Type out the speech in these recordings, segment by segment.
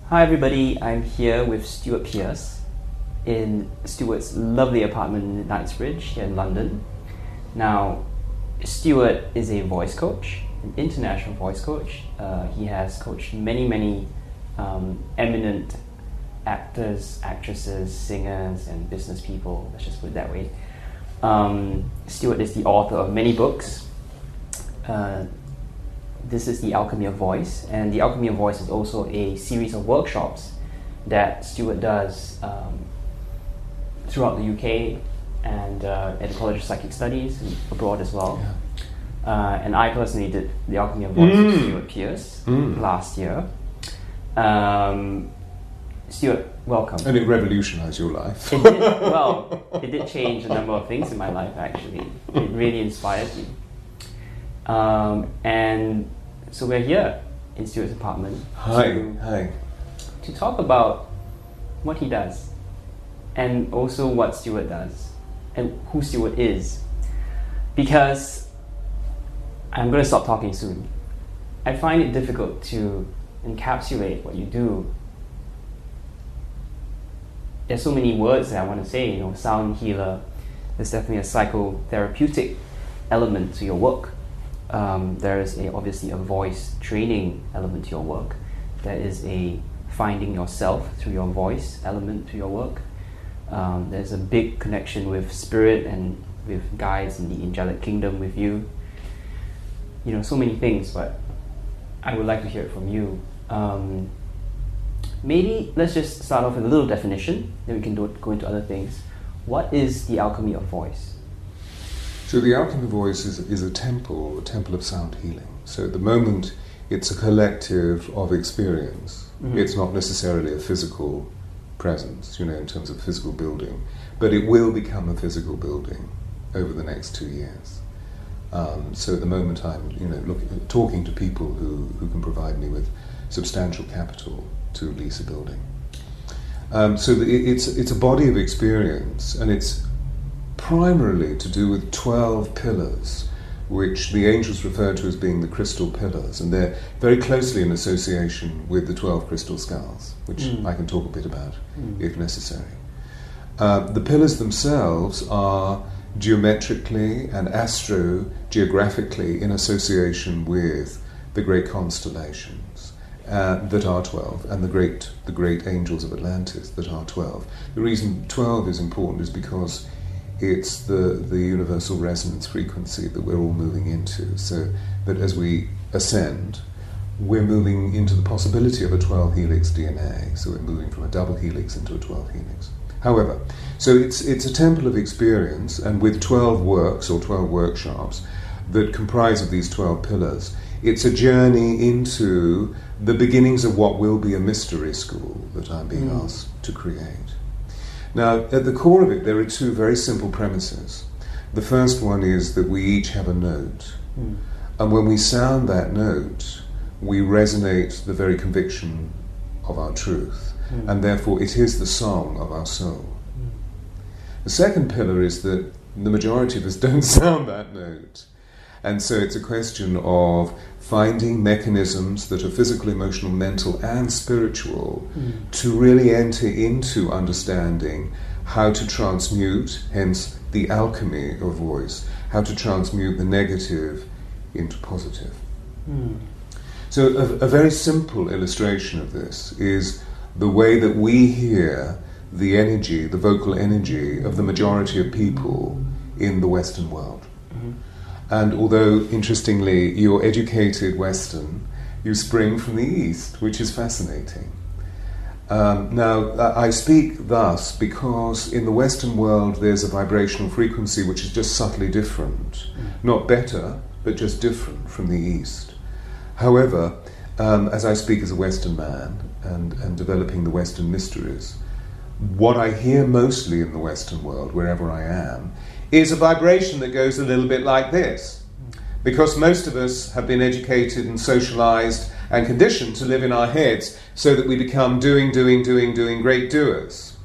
Hi everybody, I'm here with Stewart Pearce in Stewart's lovely apartment in Knightsbridge here in London. Now, Stewart is a voice coach, an international voice coach. He has coached many eminent actors, actresses, singers and business people, let's just put it that way. Stewart is the author of many books. This is the Alchemy of Voice, and the Alchemy of Voice is also a series of workshops that Stewart does throughout the UK and at the College of Psychic Studies and abroad as well. Yeah. And I personally did the Alchemy of Voice with Stewart Pearce last year. Stewart, welcome. And it revolutionised your life. It did, well, it did change a number of things in my life actually. It really inspired me. And so we're here in Stewart's apartment to talk about what he does and also what Stewart does and who Stewart is, because I'm going to stop talking soon. I find it difficult to encapsulate what you do. There's so many words that I want to say, sound healer. There's definitely a psychotherapeutic element to your work. There is obviously a voice training element to your work. There is a finding yourself through your voice element to your work. There's a big connection with spirit and with guides in the angelic kingdom with you. So many things, but I would like to hear it from you. Maybe let's just start off with a little definition, then we can go into other things. What is the alchemy of voice? So the Alchemy of Voice is a temple of sound healing. So at the moment, it's a collective of experience. Mm-hmm. It's not necessarily a physical presence, in terms of physical building, but it will become a physical building over the next 2 years. So at the moment, I'm talking to people who can provide me with substantial capital to lease a building. It's a body of experience, and it's primarily to do with 12 pillars, which the angels refer to as being the crystal pillars, and they're very closely in association with the 12 crystal skulls, which I can talk a bit about if necessary. The pillars themselves are geometrically and astro-geographically in association with the great constellations that are 12, and the great angels of Atlantis that are 12. The reason 12 is important is because it's the universal resonance frequency that we're all moving into, so that as we ascend, we're moving into the possibility of a 12 helix DNA, so we're moving from a double helix into a 12 helix. However, so it's a temple of experience, and with 12 works or 12 workshops that comprise of these 12 pillars, it's a journey into the beginnings of what will be a mystery school that I'm being asked to create. Now, at the core of it, there are two very simple premises. The first one is that we each have a note, and when we sound that note, we resonate the very conviction of our truth, and therefore it is the song of our soul. The second pillar is that the majority of us don't sound that note, and so it's a question of finding mechanisms that are physical, emotional, mental and spiritual to really enter into understanding how to transmute, hence the alchemy of voice, how to transmute the negative into positive. So a very simple illustration of this is the way that we hear the energy, the vocal energy of the majority of people in the Western world. And although, interestingly, you're educated Western, you spring from the East, which is fascinating. Now, I speak thus because in the Western world there's a vibrational frequency which is just subtly different. Not better, but just different from the East. However, as I speak as a Western man and developing the Western mysteries, what I hear mostly in the Western world, wherever I am, is a vibration that goes a little bit like this. Because most of us have been educated and socialized and conditioned to live in our heads so that we become doing great doers.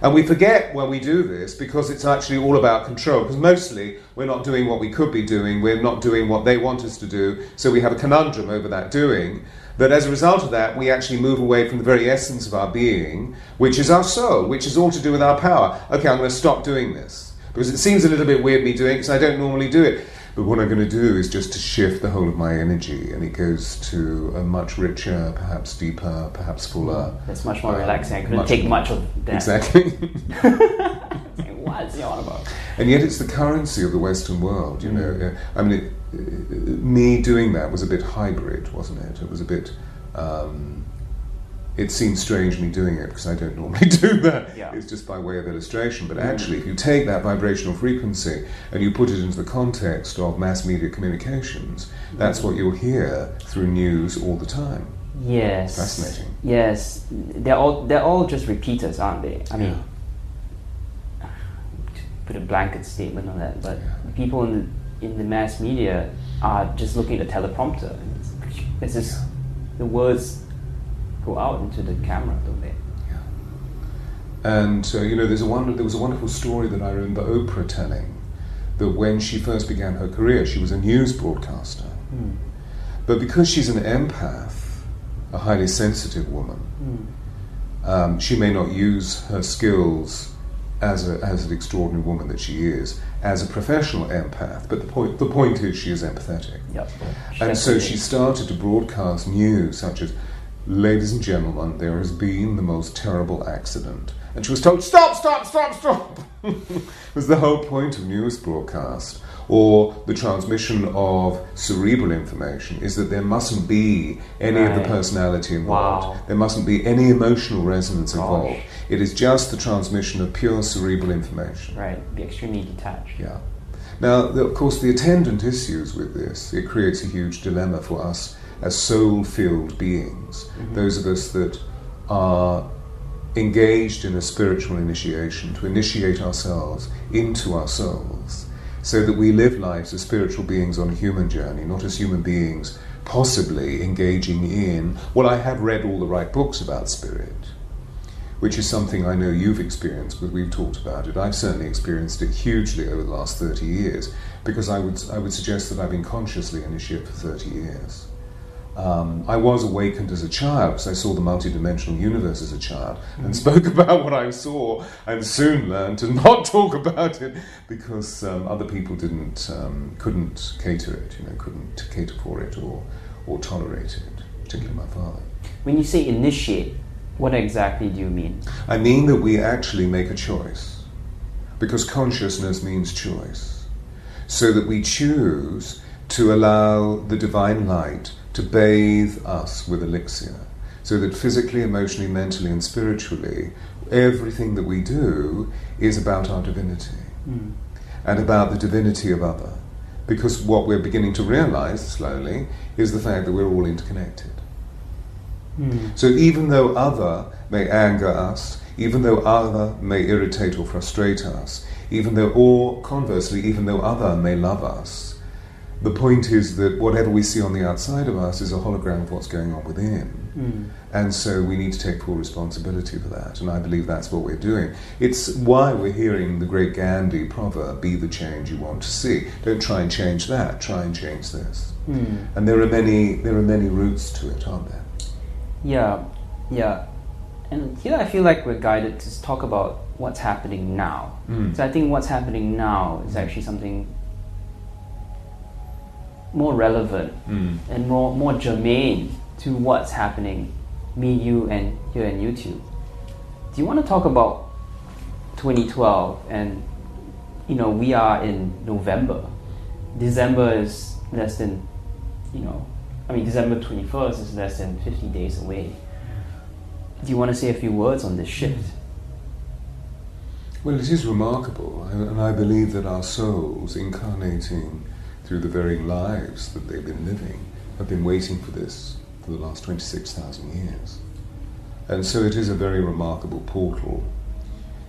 And we forget when we do this because it's actually all about control, because mostly we're not doing what we could be doing, we're not doing what they want us to do, so we have a conundrum over that doing. that as a result of that, we actually move away from the very essence of our being, which is our soul, which is all to do with our power. Okay, I'm going to stop doing this, because it seems a little bit weird me doing it, because I don't normally do it. But what I'm going to do is just to shift the whole of my energy, and it goes to a much richer, perhaps deeper, perhaps fuller. It's much more relaxing. I couldn't take much of that. Exactly. What's he on about? And yet it's the currency of the Western world, you know. I mean, me doing that was a bit hybrid, wasn't it? It was a bit... it seems strange me doing it because I don't normally do that. Yeah. It's just by way of illustration. But actually, if you take that vibrational frequency and you put it into the context of mass media communications, that's what you'll hear through news all the time. Yes. Fascinating. Yes. They're all just repeaters, aren't they? I mean, put a blanket statement on that, but people in the mass media are just looking at a teleprompter. It's just the words go out into the camera, don't they? Yeah. And you know, there was a wonderful story that I remember Oprah telling, that when she first began her career, she was a news broadcaster. But because she's an empath, a highly sensitive woman, she may not use her skills as an extraordinary woman that she is, as a professional empath, but the point is she is empathetic. Yep. And so she started to broadcast news such as, "Ladies and gentlemen, there has been the most terrible accident." And she was told, "Stop, stop, stop, stop!" It was the whole point of news broadcast, or the transmission of cerebral information, is that there mustn't be any of the personality involved. Wow. There mustn't be any emotional resonance involved. It is just the transmission of pure cerebral information. Right, be extremely detached. Yeah. Now, of course, the attendant issues with this, it creates a huge dilemma for us as soul-filled beings, those of us that are engaged in a spiritual initiation, to initiate ourselves into our souls, so that we live lives as spiritual beings on a human journey, not as human beings possibly engaging in, well, I have read all the right books about spirit, which is something I know you've experienced, but we've talked about it. I've certainly experienced it hugely over the last 30 years, because I would suggest that I've been consciously initiate for 30 years. I was awakened as a child because I saw the multidimensional universe as a child and spoke about what I saw, and soon learned to not talk about it because other people couldn't cater it, couldn't cater for it or tolerate it, particularly my father. When you say initiate, what exactly do you mean? I mean that we actually make a choice, because consciousness means choice, so that we choose to allow the divine light to bathe us with elixir, so that physically, emotionally, mentally and spiritually, everything that we do is about our divinity and about the divinity of other. Because what we're beginning to realize slowly is the fact that we're all interconnected. So even though other may anger us, even though other may irritate or frustrate us, or conversely, even though other may love us, the point is that whatever we see on the outside of us is a hologram of what's going on within. And so we need to take full responsibility for that, and I believe that's what we're doing. It's why we're hearing the great Gandhi proverb, "Be the change you want to see." Don't try and change that, try and change this. And there are many routes to it, aren't there? Yeah. And here I feel like we're guided to talk about what's happening now. So I think what's happening now is actually something more relevant and more germane to what's happening, me, you, and here in YouTube. Do you want to talk about 2012? And we are in November. December is less than, December 21st is less than 50 days away. Do you want to say a few words on this shift? Well, it is remarkable, and I believe that our souls, incarnating through the very lives that they've been living, have been waiting for this for the last 26,000 years. And so it is a very remarkable portal.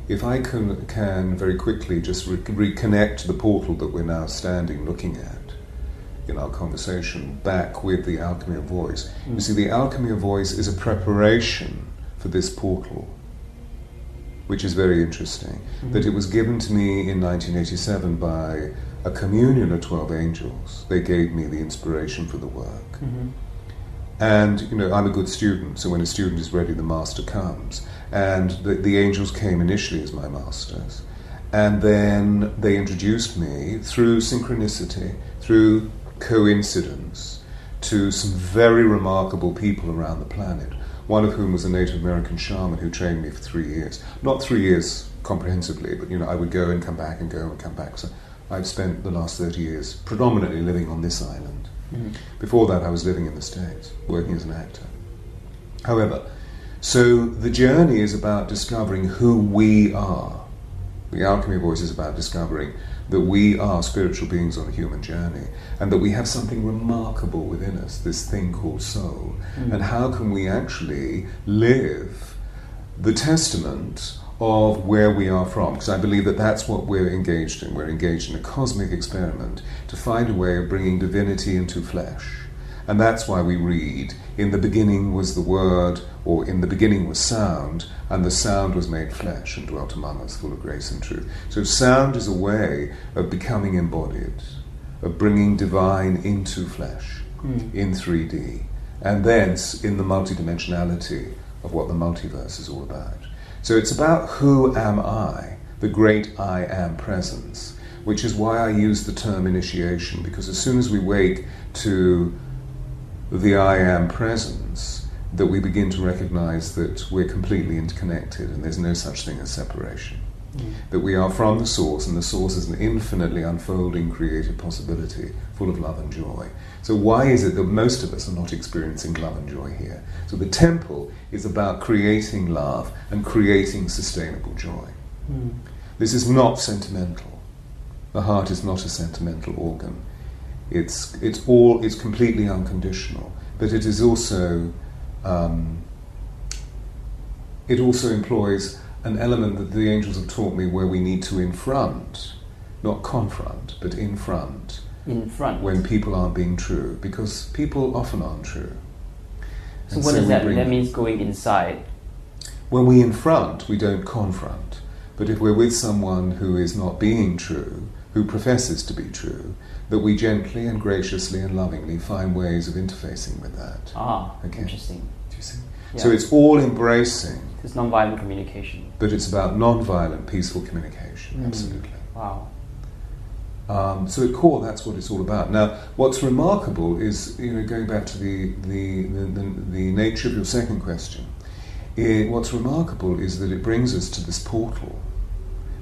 If I can very quickly just reconnect the portal that we're now standing looking at in our conversation back with the Alchemy of Voice. You see, the Alchemy of Voice is a preparation for this portal, which is very interesting. That it was given to me in 1987 by a communion of 12 angels. They gave me the inspiration for the work. And, I'm a good student, so when a student is ready, the master comes. And the angels came initially as my masters. And then they introduced me through synchronicity, through coincidence, to some very remarkable people around the planet, one of whom was a Native American shaman who trained me for 3 years. Not 3 years comprehensively, but, I would go and come back and go and come back. So I've spent the last 30 years predominantly living on this island. Mm-hmm. Before that, I was living in the States, working as an actor. However, so the journey is about discovering who we are. The Alchemy voice is about discovering that we are spiritual beings on a human journey, and that we have something remarkable within us, this thing called soul. Mm. And how can we actually live the testament of where we are from? Because I believe that that's what we're engaged in. We're engaged in a cosmic experiment to find a way of bringing divinity into flesh. And that's why we read, in the beginning was the Word, or in the beginning was sound, and the sound was made flesh and dwelt among us, full of grace and truth. So sound is a way of becoming embodied, of bringing divine into flesh, in 3D, and thence in the multidimensionality of what the multiverse is all about. So it's about who am I, the great I am presence, which is why I use the term initiation, because as soon as we wake to the I am presence, that we begin to recognize that we're completely interconnected and there's no such thing as separation. That we are from the source, and the source is an infinitely unfolding creative possibility full of love and joy. So why is it that most of us are not experiencing love and joy here? So the temple is about creating love and creating sustainable joy. This is not sentimental. The heart is not a sentimental organ. It's completely unconditional, but it is also it also employs an element that the angels have taught me, where we need to infront, not confront, but infront. Infront. When people aren't being true, because people often aren't true. So what does that mean? That means going inside. When we infront, we don't confront. But if we're with someone who is not being true, who professes to be true, that we gently and graciously and lovingly find ways of interfacing with that. Okay. Interesting. Do you see? Yeah. So it's all embracing. It's non-violent communication. But it's about non-violent, peaceful communication, absolutely. Wow. So at core, that's what it's all about. Now, what's remarkable is, going back to the nature of your second question, what's remarkable is that it brings us to this portal,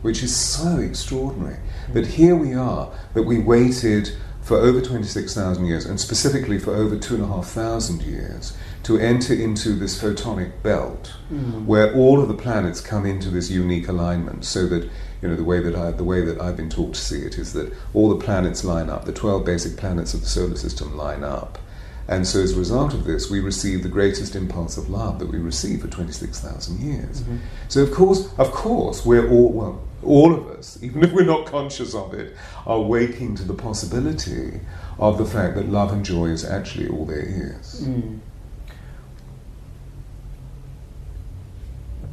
which is so extraordinary, that here we are, that we waited for over 26,000 years, and specifically for over 2,500 years, to enter into this photonic belt, where all of the planets come into this unique alignment, so that, the way that I've been taught to see it is that all the planets line up, the 12 basic planets of the solar system line up. And so as a result of this, we receive the greatest impulse of love that we receive for 26,000 years. So of course, we're all of us, even if we're not conscious of it, are waking to the possibility of the fact that love and joy is actually all there is.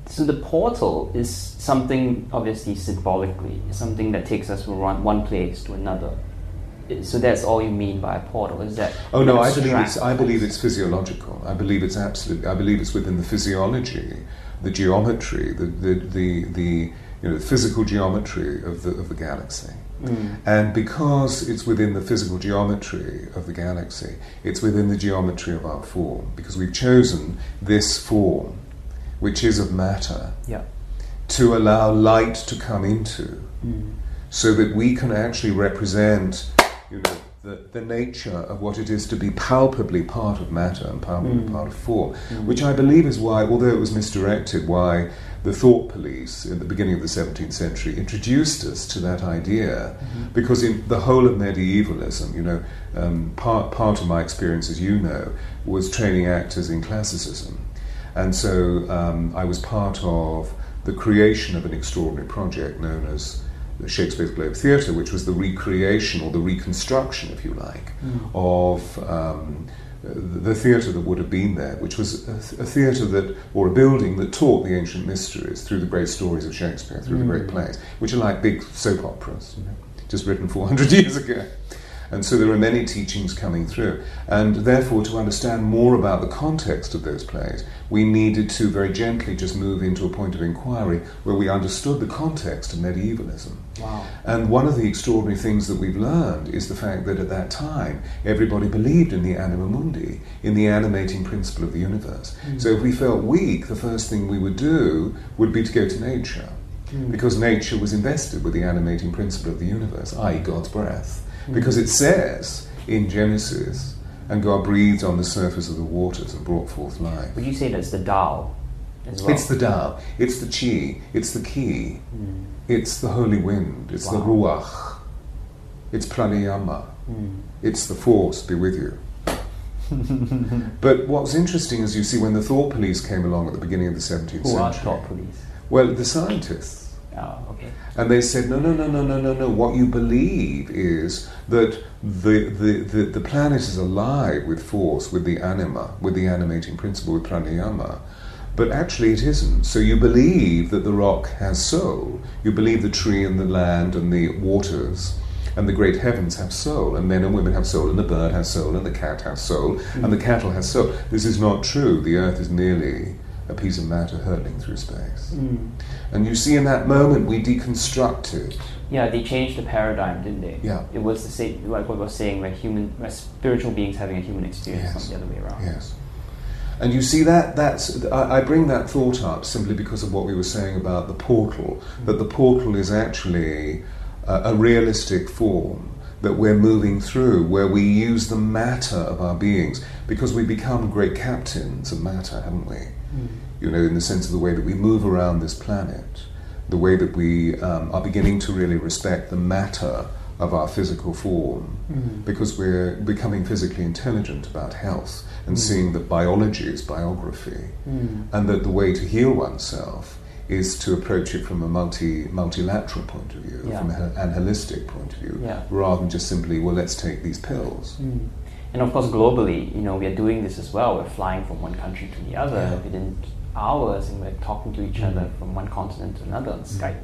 So the portal is something, obviously symbolically, something that takes us from one place to another. So that's all you mean by a portal? Is that? Oh no, I believe it's physiological. I believe it's within the physiology, the geometry, the physical geometry of the galaxy. And because it's within the physical geometry of the galaxy, it's within the geometry of our form, because we've chosen this form, which is of matter, to allow light to come into, so that we can actually represent the nature of what it is to be palpably part of matter and palpably part of form, which I believe is why, although it was misdirected, why the thought police at the beginning of the 17th century introduced us to that idea, because in the whole of medievalism, part of my experience, as you know, was training actors in classicism. And so I was part of the creation of an extraordinary project known as the Shakespeare's Globe Theatre, which was the recreation or the reconstruction, if you like, of the theatre that would have been there, which was a theatre or a building that taught the ancient mysteries through the great stories of Shakespeare, through the great plays, which are like big soap operas, just written 400 years ago. And so there are many teachings coming through. And therefore, to understand more about the context of those plays, we needed to very gently just move into a point of inquiry where we understood the context of medievalism. Wow. And one of the extraordinary things that we've learned is the fact that at that time, everybody believed in the anima mundi, in the animating principle of the universe. So if we felt weak, the first thing we would do would be to go to nature. Because nature was invested with the animating principle of the universe, i.e. God's breath. Because it says in Genesis, and God breathed on the surface of the waters and brought forth life. Would you say that's the Tao as well? It's the Tao, it's the Qi, it's the Ki, it's the holy wind, it's the Ruach, it's Pranayama, it's the force be with you. But what's interesting is you see when the thought police came along at the beginning of the 17th century. Who are thought police? Well, the scientists. Oh, okay. And they said, no. What you believe is that the planet is alive with force, with the anima, with the animating principle, with pranayama. But actually it isn't. So you believe that the rock has soul. You believe the tree and the land and the waters and the great heavens have soul, and men and women have soul, and the bird has soul, and the cat has soul, and the cattle has soul. This is not true. The earth is merely a piece of matter hurtling through space. And you see in that moment we deconstructed. Yeah, they changed the paradigm, didn't they? Yeah. It was the same, like what I was saying, like spiritual beings having a human experience, not the other way around. Yes. And you see I bring that thought up simply because of what we were saying about the portal, that the portal is actually a realistic form that we're moving through, where we use the matter of our beings, because we become great captains of matter, haven't we? You know, in the sense of the way that we move around this planet, the way that we are beginning to really respect the matter of our physical form, because we're becoming physically intelligent about health and seeing that biology is biography, and that the way to heal oneself is to approach it from a multilateral point of view, from an holistic point of view, rather than just simply, well, let's take these pills. And of course, globally, we are doing this as well. We're flying from one country to the other within hours, and we're talking to each other from one continent to another on Skype.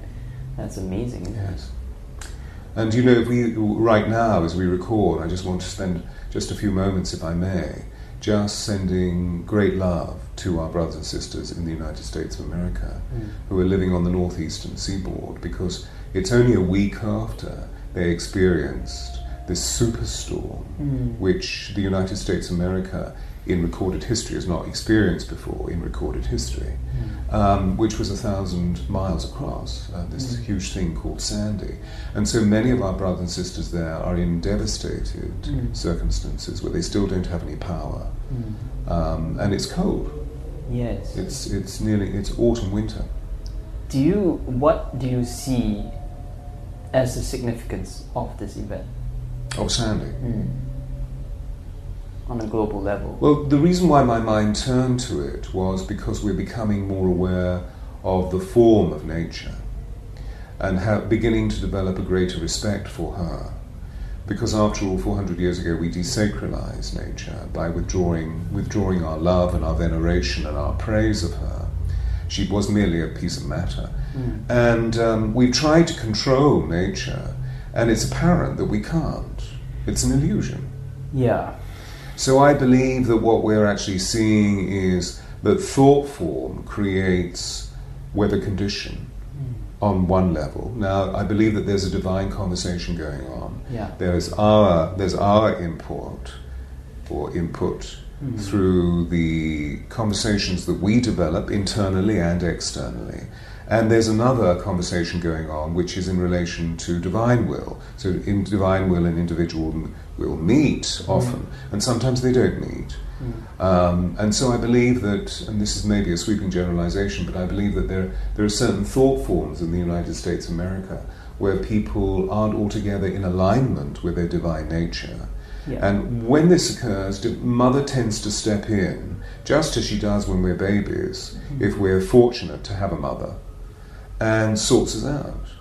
That's amazing, isn't it? And if we, right now, as we record, I just want to spend just a few moments, if I may, just sending great love to our brothers and sisters in the United States of America who are living on the northeastern seaboard, because it's only a week after they experienced this superstorm, which the United States of America in recorded history has not experienced before in recorded history, which was 1,000 miles across, this huge thing called Sandy. And so many of our brothers and sisters there are in devastated circumstances where they still don't have any power. And it's cold. Yes. It's autumn, winter. What do you see as the significance of this event? Of Sandy? On a global level? Well, the reason why my mind turned to it was because we're becoming more aware of the form of nature and beginning to develop a greater respect for her. Because after all, 400 years ago, we desacralized nature by withdrawing our love and our veneration and our praise of her. She was merely a piece of matter. And we've tried to control nature, and it's apparent that we can't. It's an illusion. Yeah. So I believe that what we're actually seeing is that thought form creates weather condition on one level. Now, I believe that there's a divine conversation going on. Yeah. There's our input through the conversations that we develop internally and externally. And there's another conversation going on which is in relation to divine will. So in divine will and individual will meet often, and sometimes they don't meet. And so I believe that, and this is maybe a sweeping generalization, but I believe that there are certain thought forms in the United States of America where people aren't altogether in alignment with their divine nature. Yeah. And when this occurs, Mother tends to step in, just as she does when we're babies, if we're fortunate to have a mother, and sorts us out.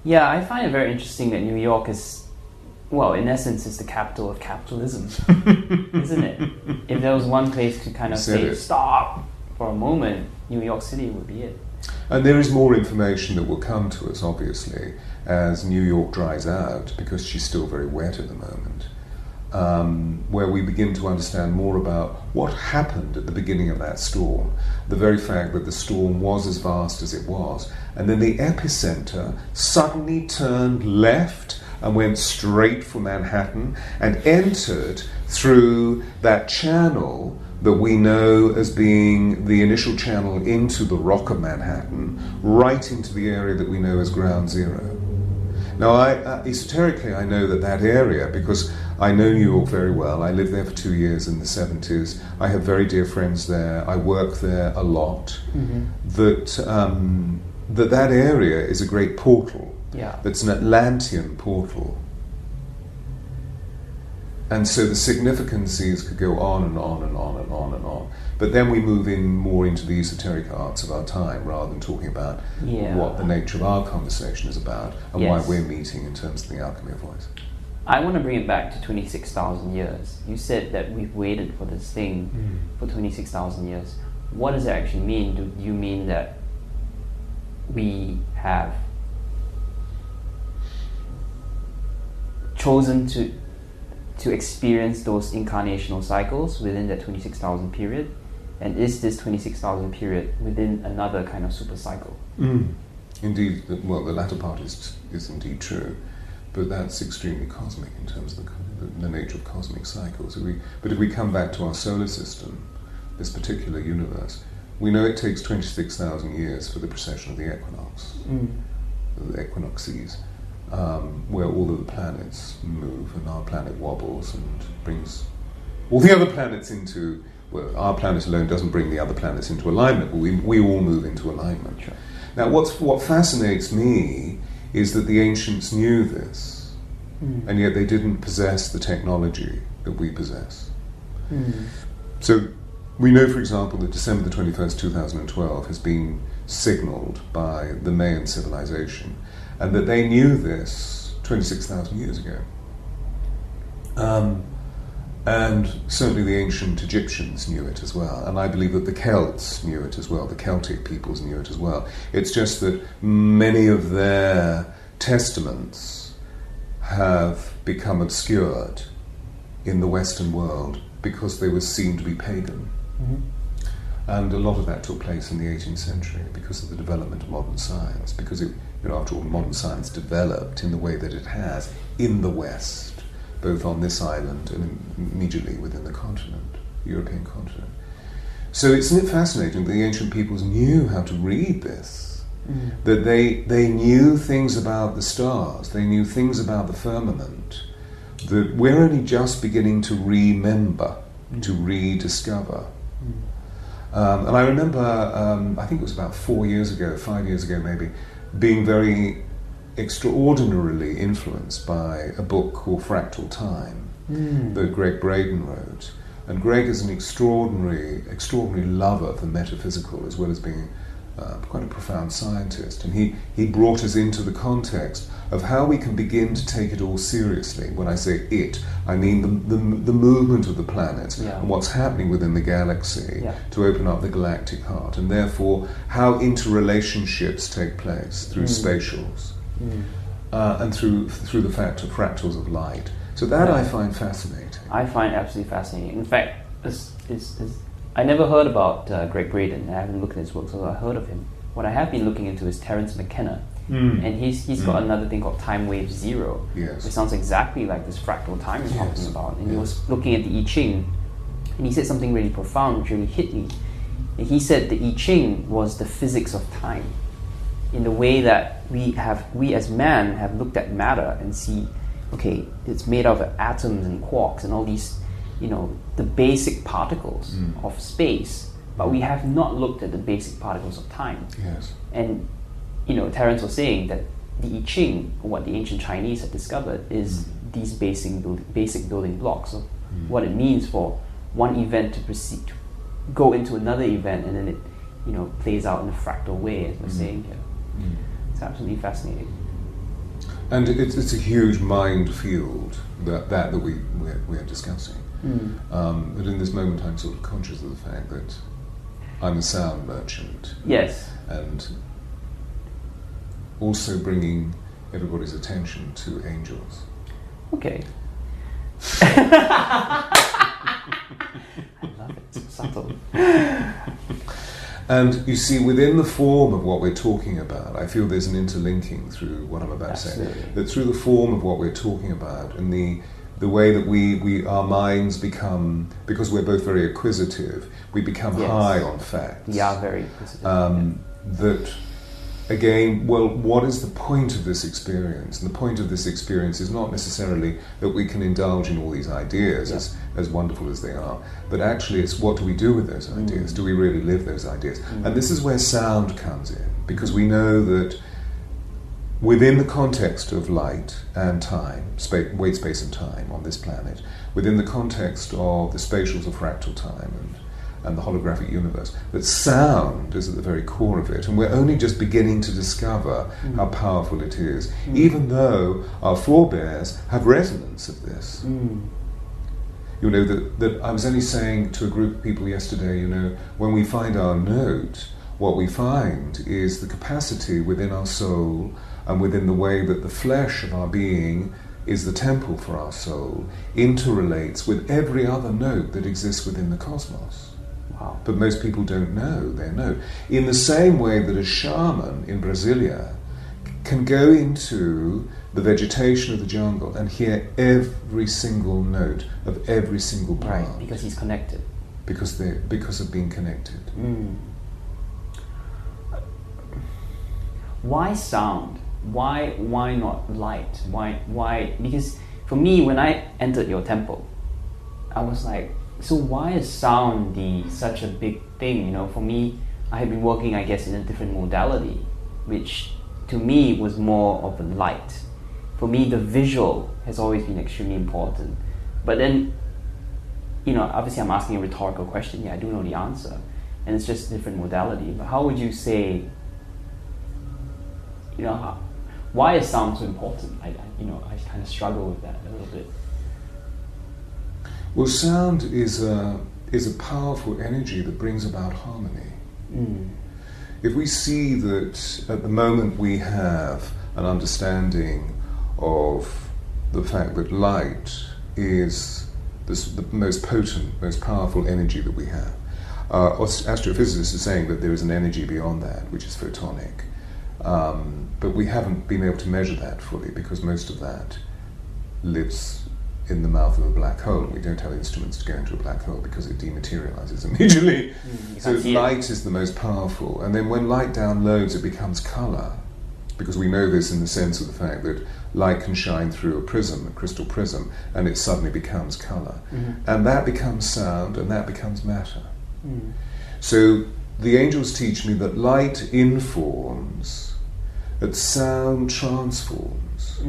Yeah, I find it very interesting that New York is, well, in essence, is the capital of capitalism, isn't it? If there was one place to kind of say, stop, for a moment, New York City would be it. And there is more information that will come to us, obviously, as New York dries out, because she's still very wet at the moment, where we begin to understand more about what happened at the beginning of that storm, the very fact that the storm was as vast as it was, and then the epicenter suddenly turned left and went straight for Manhattan and entered through that channel that we know as being the initial channel into the rock of Manhattan, right into the area that we know as Ground Zero. Now, esoterically, I know that area because I know New York very well. I lived there for 2 years in the 70s. I have very dear friends there. I work there a lot. That area is a great portal. Yeah. That's an Atlantean portal. And so the significances could go on and on and on and on and on. But then we move in more into the esoteric arts of our time rather than talking about what the nature of our conversation is about and why we're meeting in terms of the alchemy of voice. I want to bring it back to 26,000 years. You said that we've waited for this thing for 26,000 years. What does it actually mean? Do you mean that we have chosen to experience those incarnational cycles within that 26,000 period? And is this 26,000 period within another kind of super cycle? Indeed, the latter part is indeed true, but that's extremely cosmic in terms of the nature of cosmic cycles. But if we come back to our solar system, this particular universe, we know it takes 26,000 years for the precession of the equinox, the equinoxes, where all of the planets move and our planet wobbles and brings all the other planets into, well, our planet alone doesn't bring the other planets into alignment, but we all move into alignment. Sure. Now what fascinates me is that the ancients knew this, and yet they didn't possess the technology that we possess. So we know, for example, that December the 21st, 2012 has been signalled by the Mayan civilization, and that they knew this 26,000 years ago. And certainly the ancient Egyptians knew it as well, and I believe that the Celts knew it as well, the Celtic peoples knew it as well. It's just that many of their testaments have become obscured in the Western world because they were seen to be pagan. And a lot of that took place in the 18th century because of the development of modern science, because after all, modern science developed in the way that it has in the West, both on this island and immediately within the continent, the European continent. So isn't it fascinating that the ancient peoples knew how to read this, that they knew things about the stars, they knew things about the firmament, that we're only just beginning to remember, to rediscover. And I remember, I think it was about 5 years ago maybe, being very extraordinarily influenced by a book called Fractal Time that Greg Braden wrote. And Greg is an extraordinary lover of the metaphysical as well as being quite a profound scientist. And he brought us into the context of how we can begin to take it all seriously. When I say it, I mean the movement of the planets and what's happening within the galaxy to open up the galactic heart, and therefore how interrelationships take place through spatials and through the fact of fractals of light. So that I find fascinating. I find absolutely fascinating. In fact, I never heard about Greg Braden. I haven't looked at his work, so I heard of him. What I have been looking into is Terence McKenna, and he's got another thing called Time Wave Zero. Yes. It sounds exactly like this fractal time you're talking about. And he was looking at the I Ching, and he said something really profound, which really hit me. And he said the I Ching was the physics of time, in the way that we as man have looked at matter and see, okay, it's made of atoms and quarks and all these, the basic particles of space, but we have not looked at the basic particles of time. Yes. And Terence was saying that the I Ching, what the ancient Chinese had discovered, is these basic building blocks of what it means for one event to proceed, to go into another event, and then it plays out in a fractal way, as we're saying here. It's absolutely fascinating. And it's a huge mind field that we're discussing. But in this moment, I'm sort of conscious of the fact that I'm a sound merchant. Yes. And also bringing everybody's attention to angels. Okay. I love it, so subtle. And you see, within the form of what we're talking about, I feel there's an interlinking through what I'm about to say. That through the form of what we're talking about and the way that our minds become, because we're both very acquisitive, we become high on facts. Yeah, very acquisitive. That, again, well, what is the point of this experience? And the point of this experience is not necessarily that we can indulge in all these ideas, as wonderful as they are, but actually it's what do we do with those ideas? Do we really live those ideas? And this is where sound comes in, because we know that within the context of light and time, weight, space and time on this planet, within the context of the spatials of fractal time and the holographic universe, that sound is at the very core of it, and we're only just beginning to discover how powerful it is, even though our forebears have resonance of this. You know, that I was only saying to a group of people yesterday, you know, when we find our note, what we find is the capacity within our soul and within the way that the flesh of our being is the temple for our soul, interrelates with every other note that exists within the cosmos. Wow. But most people don't know their note. In the same way that a shaman in Brasilia can go into the vegetation of the jungle and hear every single note of every single plant. Right, because he's connected. Because of being connected. Why sound? Why not light? Why? Because for me, when I entered your temple, I was like, so why is sound such a big thing? You know, for me, I had been working, I guess, in a different modality, which to me was more of a light. For me, the visual has always been extremely important. But then, you know, obviously I'm asking a rhetorical question. Yeah, I do know the answer. And it's just a different modality. But how would you say, you know, why is sound so important? I kind of struggle with that a little bit. Well, sound is a powerful energy that brings about harmony. If we see that at the moment we have an understanding of the fact that light is the most potent, most powerful energy that we have. Astrophysicists are saying that there is an energy beyond that, which is photonic. But we haven't been able to measure that fully because most of that lives in the mouth of a black hole. We don't have instruments to go into a black hole because it dematerializes immediately. So light is the most powerful. And then when light downloads, it becomes color. Because we know this in the sense of the fact that light can shine through a prism, a crystal prism, and it suddenly becomes color. And that becomes sound, and that becomes matter. So the angels teach me that light informs, that sound transforms.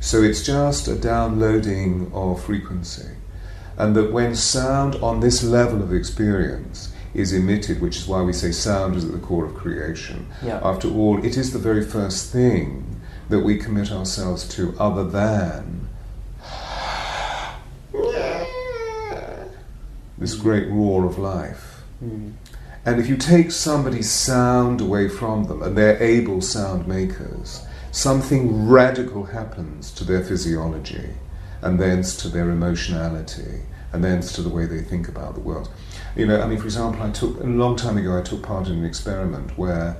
So it's just a downloading of frequency. And that when sound on this level of experience is emitted, which is why we say sound is at the core of creation. After all, it is the very first thing that we commit ourselves to other than this great roar of life. And if you take somebody's sound away from them, and they're able sound makers, something radical happens to their physiology, and thence to their emotionality, and thence to the way they think about the world. You know, I mean, for example, a long time ago I took part in an experiment where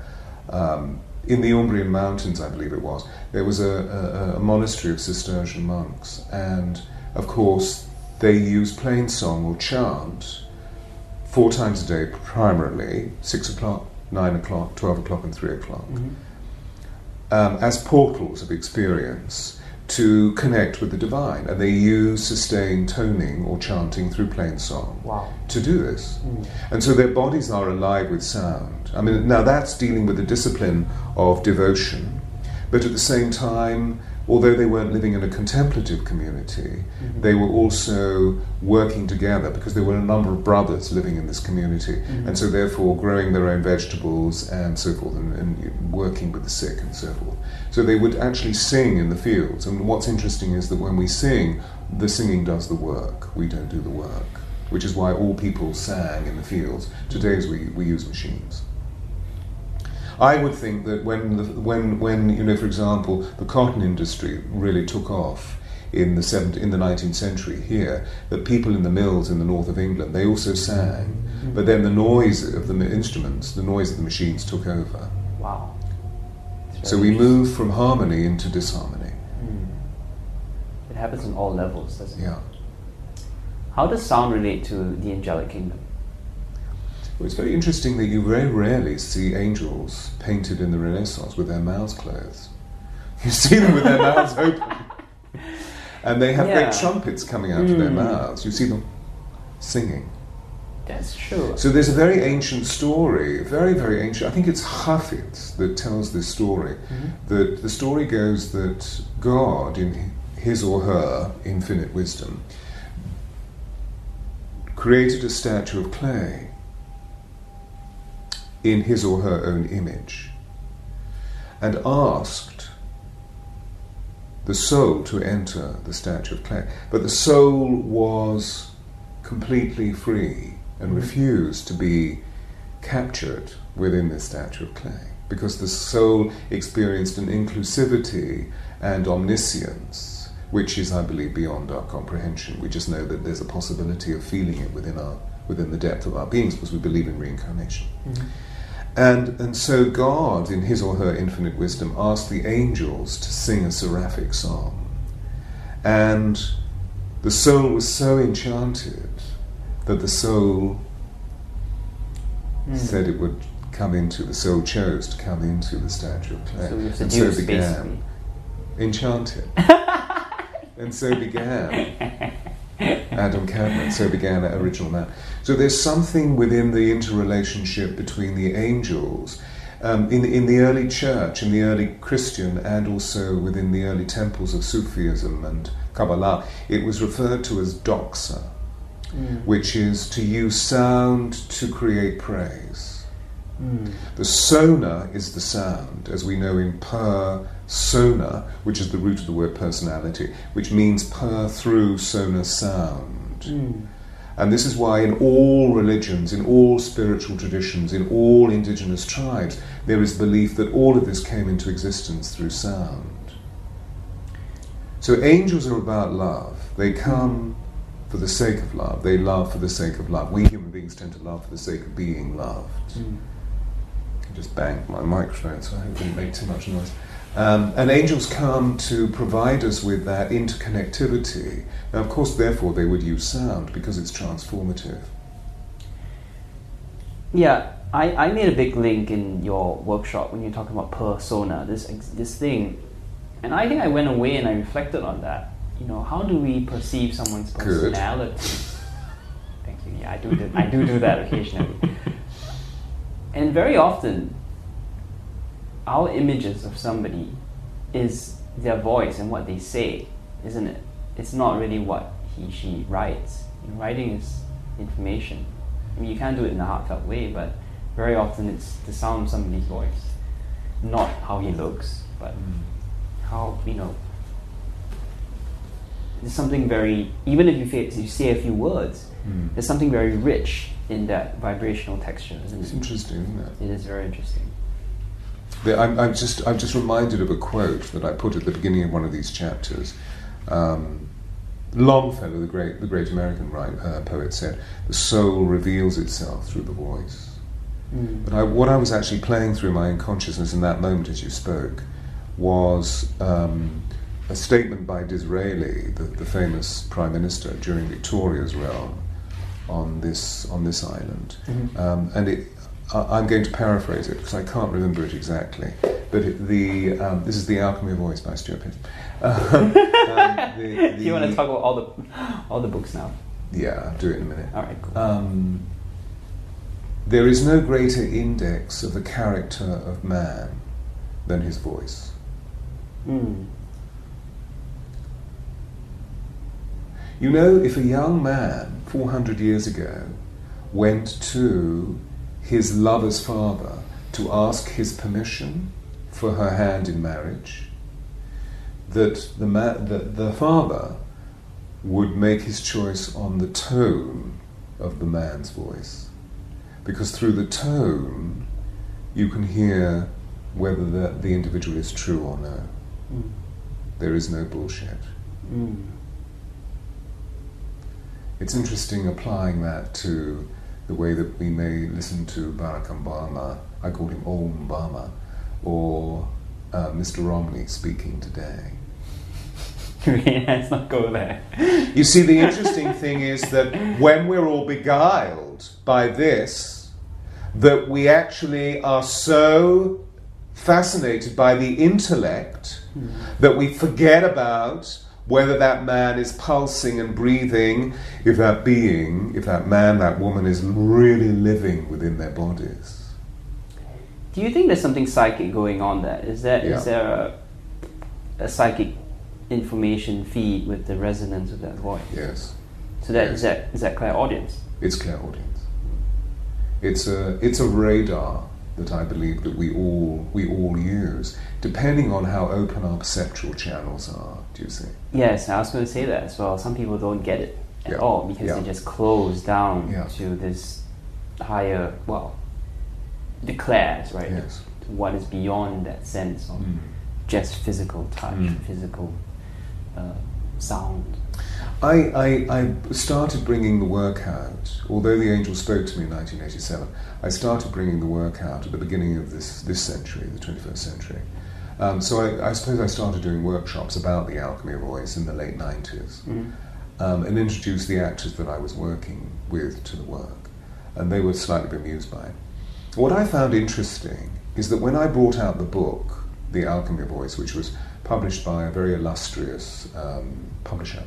in the Umbrian Mountains, I believe it was, there was a monastery of Cistercian monks, and of course they used plain song or chant 4 times a day primarily, 6 o'clock, 9 o'clock, 12 o'clock and 3 o'clock, as portals of experience to connect with the divine. And they use sustained toning or chanting through plain song to do this. And so their bodies are alive with sound. I mean, now that's dealing with the discipline of devotion, but at the same time, although they weren't living in a contemplative community, they were also working together because there were a number of brothers living in this community, and so therefore growing their own vegetables and so forth, and working with the sick and so forth. So they would actually sing in the fields, and what's interesting is that when we sing, the singing does the work, we don't do the work, which is why all people sang in the fields. Today we use machines. I would think that when you know, for example, the cotton industry really took off in the 19th century here, that people in the mills in the north of England, they also sang, but then the noise of the instruments, the noise of the machines took over. Wow. So we move from harmony into disharmony. It happens on all levels, doesn't it? Yeah. How does sound relate to the angelic kingdom? Well, it's very interesting that you very rarely see angels painted in the Renaissance with their mouths closed. You see them with their mouths open. And they have great trumpets coming out of their mouths. You see them singing. That's true. So there's a very ancient story, very, very ancient. I think it's Hafid that tells this story. That the story goes that God, in his or her infinite wisdom, created a statue of clay in his or her own image and asked the soul to enter the statue of clay. But the soul was completely free and refused to be captured within this statue of clay, because the soul experienced an inclusivity and omniscience which is, I believe, beyond our comprehension. We just know that there's a possibility of feeling it within the depth of our beings, because we believe in reincarnation. And so God, in his or her infinite wisdom, asked the angels to sing a seraphic song. And the soul was so enchanted that the soul said it would come into, the soul chose to come into the statue of clay. And so began. Enchanted. And so began Adam Cadman, so began original man. So there's something within the interrelationship between the angels in the early church, in the early Christian, and also within the early temples of Sufism and Kabbalah. It was referred to as doxa, which is to use sound to create praise. The sona is the sound, as we know in persona, which is the root of the word personality, which means per through sona sound. And this is why in all religions, in all spiritual traditions, in all indigenous tribes, there is belief that all of this came into existence through sound. So angels are about love. They come for the sake of love. They love for the sake of love. We human beings tend to love for the sake of being loved. I just banged my microphone, so I hope it didn't make too much noise. And angels come to provide us with that interconnectivity. Now, of course, therefore, they would use sound because it's transformative. Yeah, I made a big link in your workshop when you're talking about persona, this thing. And I think I went away and I reflected on that. You know, how do we perceive someone's personality? Thank you. Yeah, I do that occasionally. And very often, our images of somebody is their voice and what they say, isn't it? It's not really what she writes. Writing is information. I mean, you can't do it in a heartfelt way, but very often it's the sound of somebody's voice, not how he looks, but how, there's something very, even if you say a few words, there's something very rich in that vibrational texture, isn't it? It's interesting, isn't it? It is very interesting. I'm just reminded of a quote that I put at the beginning of one of these chapters. Longfellow, the great American poet, said, "The soul reveals itself through the voice." But what I was actually playing through my unconsciousness in that moment as you spoke was a statement by Disraeli, the famous Prime Minister during Victoria's realm on this island. And I'm going to paraphrase it because I can't remember it exactly. But this is The Alchemy of Voice by Stewart. Do you want to talk about all the books now? Yeah, I'll do it in a minute. All right, cool. There is no greater index of the character of man than his voice. You know, if a young man 400 years ago went to his lover's father to ask his permission for her hand in marriage, that the father would make his choice on the tone of the man's voice, because through the tone you can hear whether the individual is true or no. There is no bullshit. It's interesting applying that to the way that we may listen to Barack Obama, I call him Obama, or Mr. Romney speaking today. Let's not go there. You see, the interesting thing is that when we're all beguiled by this, that we actually are so fascinated by the intellect that we forget about whether that man is pulsing and breathing, if that being, if that man, that woman is really living within their bodies. Do you think there's something psychic going on there? Is there a psychic information feed with the resonance of that voice? Yes. So is that clairaudience? It's clairaudience. It's a radar that I believe that we all use, depending on how open our perceptual channels are. Do you see? Yes, I was going to say that as well. Some people don't get it at all because they just close down to this higher, the clairs, right? Yes. What is beyond that sense of just physical touch, physical sound. I started bringing the work out, although the angel spoke to me in 1987, I started bringing the work out at the beginning of this century, the 21st century. So I suppose I started doing workshops about the alchemy of voice in the late 90s and introduced the actors that I was working with to the work, and they were slightly bemused by it. What I found interesting is that when I brought out the book, The Alchemy of Voice, which was published by a very illustrious publisher,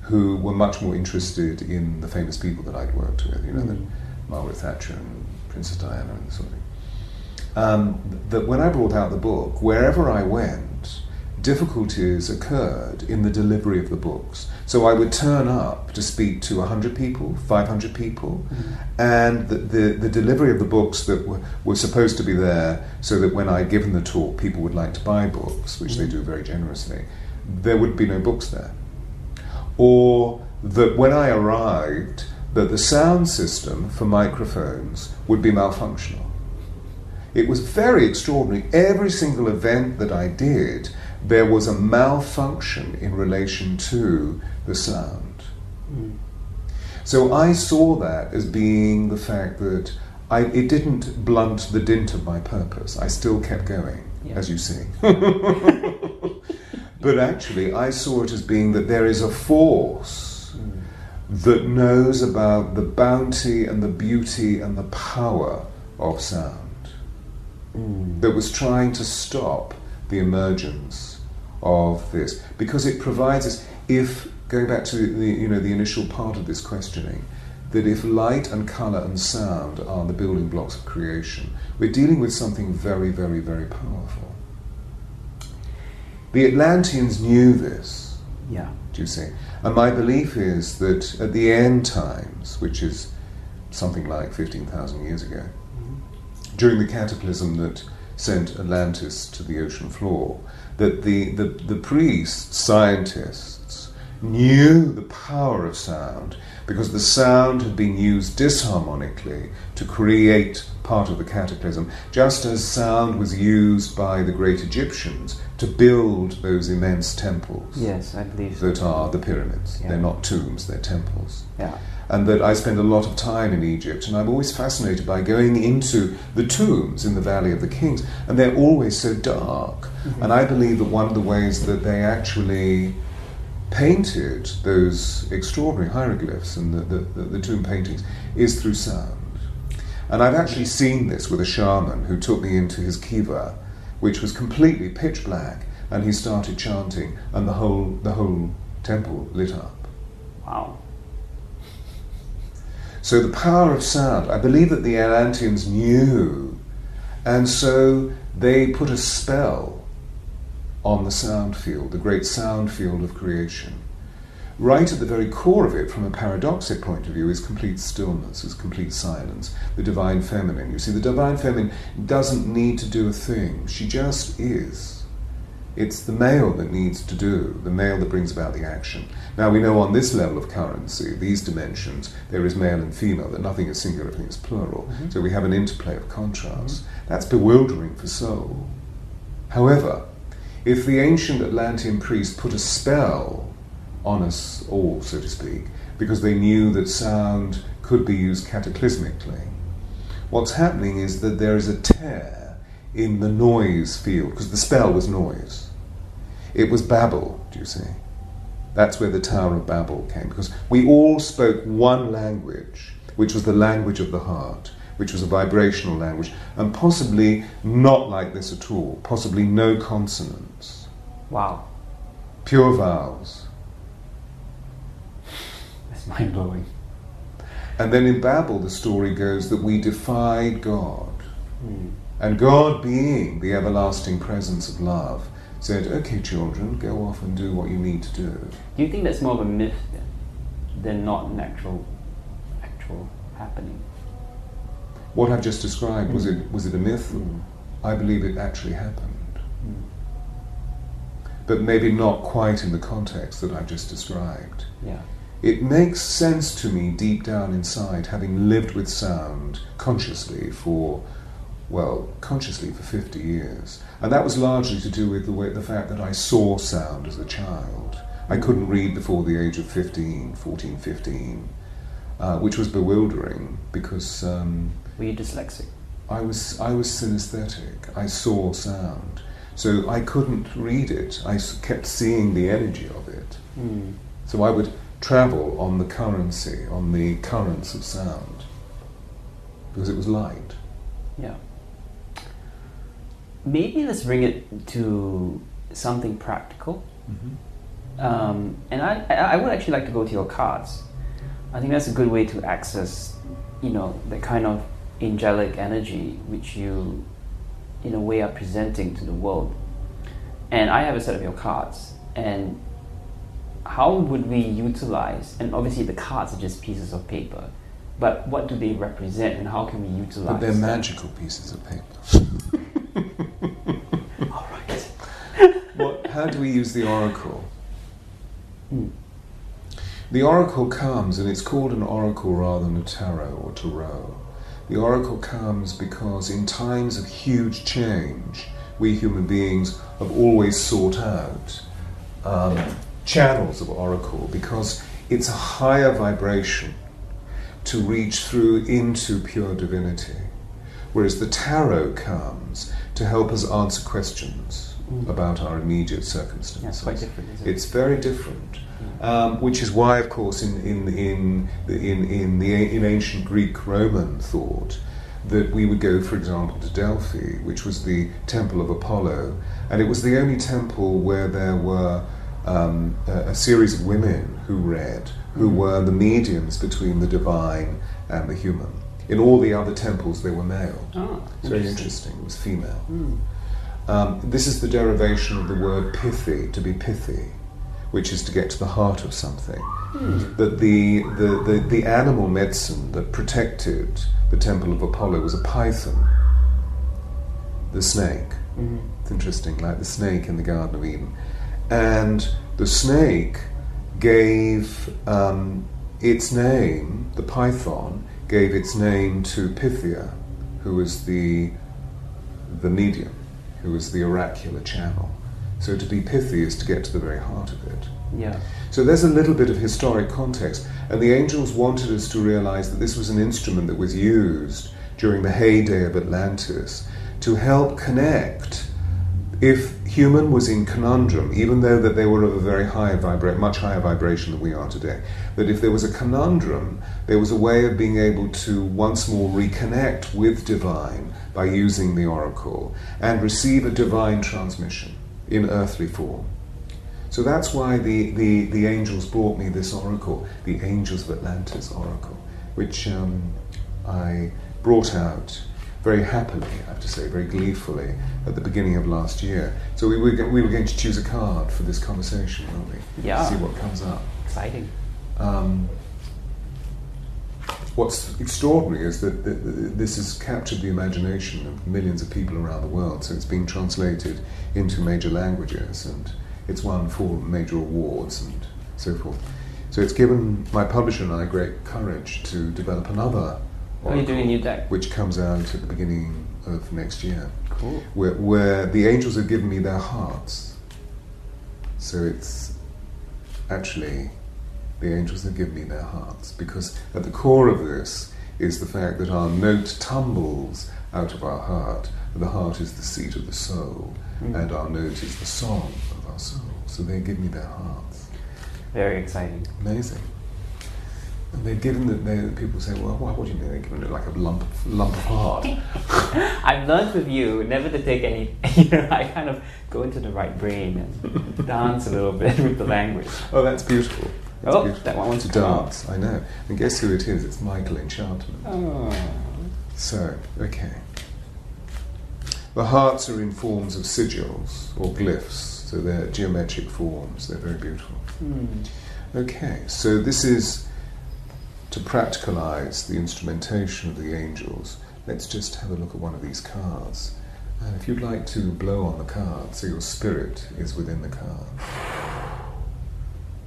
who were much more interested in the famous people that I'd worked with, Margaret Thatcher and Princess Diana and sort of thing. That when I brought out the book, wherever I went, difficulties occurred in the delivery of the books. So I would turn up to speak to 100 people, 500 people, and the delivery of the books that were supposed to be there so that when I'd given the talk, people would like to buy books, which they do very generously, there would be no books there. Or that when I arrived, that the sound system for microphones would be malfunctional. It was very extraordinary. Every single event that I did, there was a malfunction in relation to the sound. So I saw that as being the fact that it didn't blunt the dint of my purpose. I still kept going, as you see. But actually, I saw it as being that there is a force that knows about the bounty and the beauty and the power of sound, that was trying to stop the emergence of this, because it provides us, if, going back to the initial part of this questioning, that if light and colour and sound are the building blocks of creation, we're dealing with something very, very, very powerful. The Atlanteans knew this, do you see? And my belief is that at the end times, which is something like 15,000 years ago, during the cataclysm that sent Atlantis to the ocean floor, that the priests, scientists, knew the power of sound because the sound had been used disharmonically to create part of the cataclysm, just as sound was used by the great Egyptians to build those immense temples. Yes, I believe that are the pyramids. They're not tombs, they're temples. And that I spend a lot of time in Egypt, and I'm always fascinated by going into the tombs in the Valley of the Kings, and they're always so dark. And I believe that one of the ways that they actually painted those extraordinary hieroglyphs and the tomb paintings is through sound. And I've actually seen this with a shaman who took me into his kiva, which was completely pitch black, and he started chanting, and the whole temple lit up. Wow. So the power of sound, I believe that the Atlanteans knew, and so they put a spell on the sound field, the great sound field of creation. Right at the very core of it, from a paradoxic point of view, is complete stillness, is complete silence, the divine feminine. You see, the divine feminine doesn't need to do a thing, she just is. It's the male that needs to do, the male that brings about the action. Now we know on this level of currency, these dimensions, there is male and female, that nothing is singular, everything is plural. Mm-hmm. So we have an interplay of contrasts. That's bewildering for soul. However, if the ancient Atlantean priests put a spell on us all, so to speak, because they knew that sound could be used cataclysmically, what's happening is that there is a tear in the noise field, because the spell was noise. It was Babel, do you see? That's where the Tower of Babel came, because we all spoke one language, which was the language of the heart, which was a vibrational language, and possibly not like this at all, possibly no consonants. Wow. Pure vowels. That's mind-blowing. And then in Babel, the story goes that we defied God. And God, being the everlasting presence of love, said, okay, children, go off and do what you need to do. Do you think that's more of a myth than not an actual happening? What I've just described, was it a myth? I believe it actually happened. But maybe not quite in the context that I've just described. Yeah. It makes sense to me deep down inside, having lived with sound consciously for 50 years. And that was largely to do with the fact that I saw sound as a child. I couldn't read before the age of 15, which was bewildering because... were you dyslexic? I was synesthetic. I saw sound. So I couldn't read it. I kept seeing the energy of it. So I would travel on the currency, on the currents of sound, because it was light. Yeah. Maybe let's bring it to something practical. And I would actually like to go to your cards. I think that's a good way to access, the kind of angelic energy which you, in a way, are presenting to the world. And I have a set of your cards. And how would we utilize, and obviously the cards are just pieces of paper, but what do they represent and how can we utilize But they're them? magical pieces of paper. All right. How do we use the oracle? The oracle comes, and it's called an oracle rather than a tarot or tarot. The oracle comes because in times of huge change, we human beings have always sought out channels of oracle, because it's a higher vibration to reach through into pure divinity, whereas the tarot comes to help us answer questions about our immediate circumstances. Yeah, it's quite different, isn't it? It's very different, which is why, of course, in ancient Greek Roman thought, that we would go, for example, to Delphi, which was the temple of Apollo, and it was the only temple where there were a series of women who read, who were the mediums between the divine and the human. In all the other temples, they were male. It's very interesting. It was female. This is the derivation of the word pithy, to be pithy, which is to get to the heart of something. That the animal medicine that protected the temple of Apollo was a python, the snake. It's interesting, like the snake in the Garden of Eden. And the snake gave its name, the python, gave its name to Pythia, who was the medium, who was the oracular channel. So to be pithy is to get to the very heart of it. Yeah. So there's a little bit of historic context, and the angels wanted us to realize that this was an instrument that was used during the heyday of Atlantis to help connect. If human was in conundrum, even though that they were of a very high much higher vibration than we are today, that if there was a conundrum, there was a way of being able to once more reconnect with divine by using the oracle and receive a divine transmission in earthly form. So that's why the angels brought me this oracle, the Angels of Atlantis oracle, which I brought out very happily, I have to say, very gleefully, at the beginning of last year. So we were going to choose a card for this conversation, weren't we? Yeah. See what comes up. Exciting. what's extraordinary is that this has captured the imagination of millions of people around the world, so it's been translated into major languages, and it's won 4 major awards and so forth. So it's given my publisher and I great courage to develop another What are you doing a new deck? which comes out at the beginning of next year. Cool. Where the angels have given me their hearts. So it's actually the angels have given me their hearts, because at the core of this is the fact that our note tumbles out of our heart, and the heart is the seat of the soul, and our note is the song of our soul. So they give me their hearts. Very exciting. Amazing. And they've given that. People say, "Well, what do you mean they're giving it like a lump of heart?" I've learned with you never to take any. I kind of go into the right brain and dance a little bit with the language. Oh, that's beautiful. That's beautiful. That one wants to to come dance. I know. And guess who it is? It's Michael Enchantment. Oh. So, okay. The hearts are in forms of sigils or glyphs, so they're geometric forms. They're very beautiful. Okay, so this is to practicalize the instrumentation of the angels. Let's just have a look at one of these cards. And if you'd like to blow on the card, so your spirit is within the card.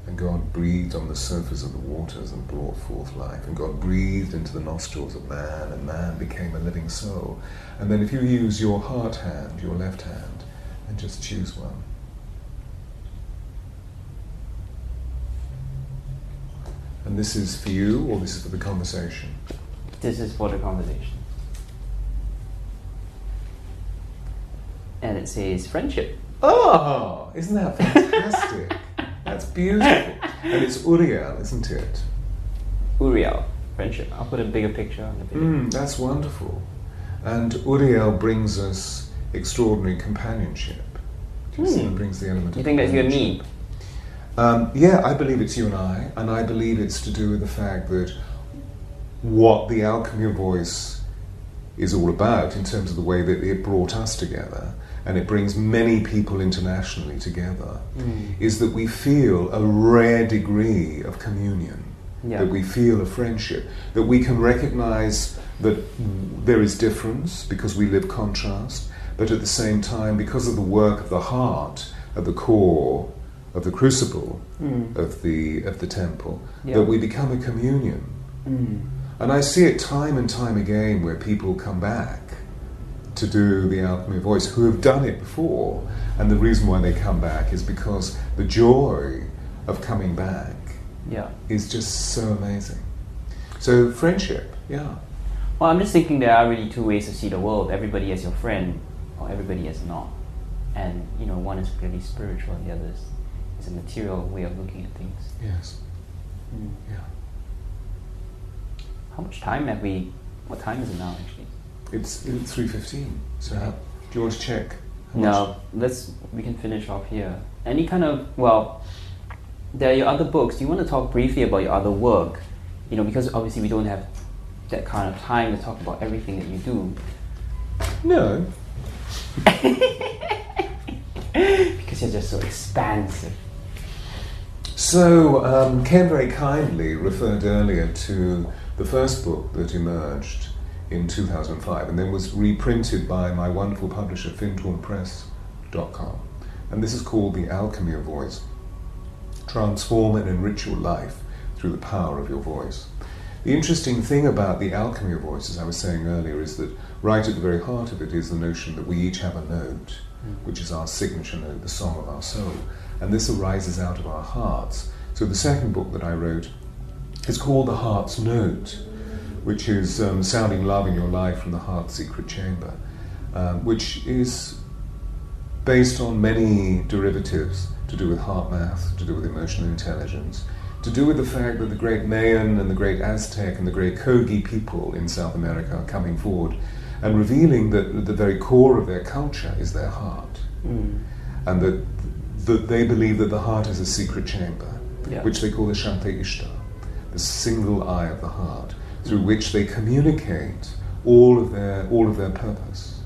And God breathed on the surface of the waters and brought forth life. And God breathed into the nostrils of man, and man became a living soul. And then if you use your heart hand, your left hand, and just choose one. And this is for you, or this is for the conversation? This is for the conversation. And it says friendship. Oh, isn't that fantastic? That's beautiful. And it's Uriel, isn't it? Uriel, friendship. I'll put a bigger picture on the video. That's wonderful. And Uriel brings us extraordinary companionship. Do you see? It brings the element You of think that's you and companionship. me? Yeah, I believe it's you and I believe it's to do with the fact that what the Alchemy of Voice is all about, in terms of the way that it brought us together, and it brings many people internationally together, is that we feel a rare degree of communion, that we feel a friendship, that we can recognize that there is difference because we live contrast, but at the same time, because of the work of the heart at the core of the crucible of the temple, that we become a communion. And I see it time and time again where people come back to do the Alchemy of Voice who have done it before, and the reason why they come back is because the joy of coming back is just so amazing. So friendship, Well, I'm just thinking there are really 2 ways to see the world. Everybody as your friend, or everybody as not. And one is really spiritual, and the other is a material way of looking at things. Yes. Yeah. How much time have we? What time is it now, actually? It's 3:15. So do you want to check? No, we can finish off here. Any kind of, there are your other books. Do you want to talk briefly about your other work? Because obviously we don't have that kind of time to talk about everything that you do. No. Because you're just so expansive. So, Ken very kindly referred earlier to the first book that emerged in 2005 and then was reprinted by my wonderful publisher, fintornpress.com. And this is called The Alchemy of Voice. Transform and enrich your life through the power of your voice. The interesting thing about the Alchemy of Voice, as I was saying earlier, is that right at the very heart of it is the notion that we each have a note, which is our signature note, the song of our soul. And this arises out of our hearts. So the second book that I wrote is called The Heart's Note, which is sounding love in your life from the heart's secret chamber, which is based on many derivatives to do with heart math, to do with emotional intelligence, to do with the fact that the great Mayan and the great Aztec and the great Kogi people in South America are coming forward and revealing that at the very core of their culture is their heart. And that they believe that the heart is a secret chamber, which they call the Shante Ishtar, the single eye of the heart, through which they communicate all of their purpose.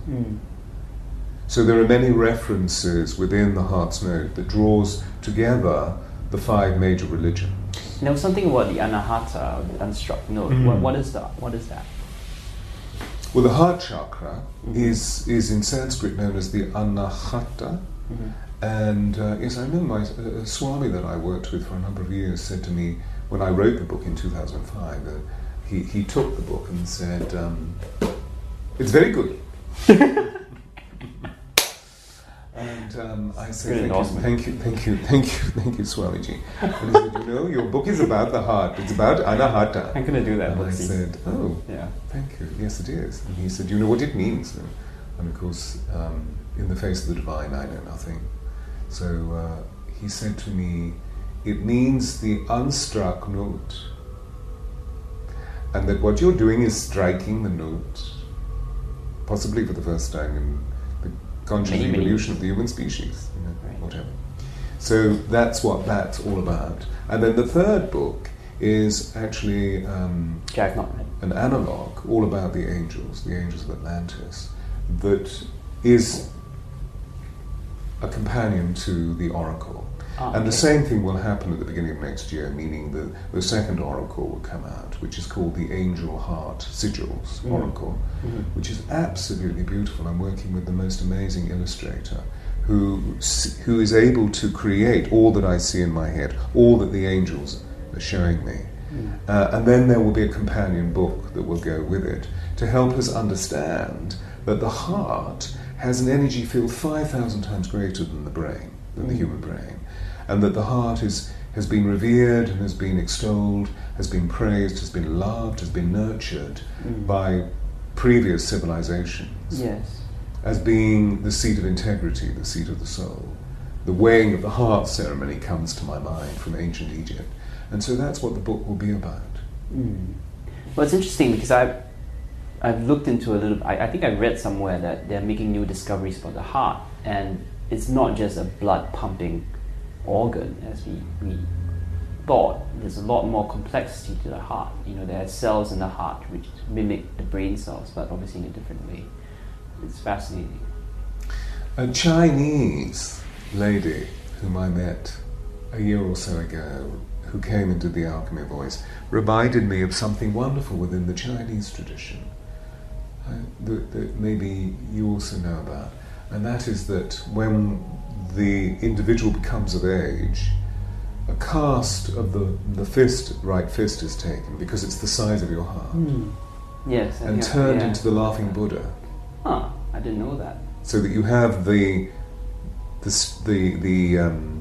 So there are many references within the Heart's Note that draws together the 5 major religions. There was something about the anahata, or the unstruck note. What is that? Well, the heart chakra is in Sanskrit known as the anahata. And yes, I remember my Swami that I worked with for a number of years said to me when I wrote the book in 2005 that he took the book and said, "It's very good." And I said, thank you, Swamiji. And he said, your book is about the heart. It's about anahata. I'm going to do that. And I said, yeah, thank you. Yes, it is. And he said, you know what it means? And of course, in the face of the divine, I know nothing. So he said to me, it means the unstruck note. And that what you're doing is striking the note, possibly for the first time in the conscious evolution of the human species, whatever. So that's what that's all about. And then the third book is actually an analogue all about the angels of Atlantis, that is a companion to the oracle. And the same thing will happen at the beginning of next year, meaning that the second oracle will come out, which is called the Angel Heart Sigils Oracle, which is absolutely beautiful. I'm working with the most amazing illustrator who is able to create all that I see in my head, all that the angels are showing me. And then there will be a companion book that will go with it to help us understand that the heart has an energy field 5,000 times greater than the brain, than the human brain. And that the heart has been revered and has been extolled, has been praised, has been loved, has been nurtured by previous civilizations as being the seat of integrity, the seat of the soul. The weighing of the heart ceremony comes to my mind from ancient Egypt. And so that's what the book will be about. Well, it's interesting because I've looked into a little. I think I read somewhere that they're making new discoveries about the heart, and it's not just a blood pumping organ as we thought. There's a lot more complexity to the heart. There are cells in the heart which mimic the brain cells, but obviously in a different way. It's fascinating. A Chinese lady whom I met a year or so ago, who came and did the Alchemy voice, reminded me of something wonderful within the Chinese tradition that maybe you also know about, and that is that when the individual becomes of age, a cast of the right fist is taken because it's the size of your heart. Yes, and turned into the laughing Buddha. I didn't know that. So that you have the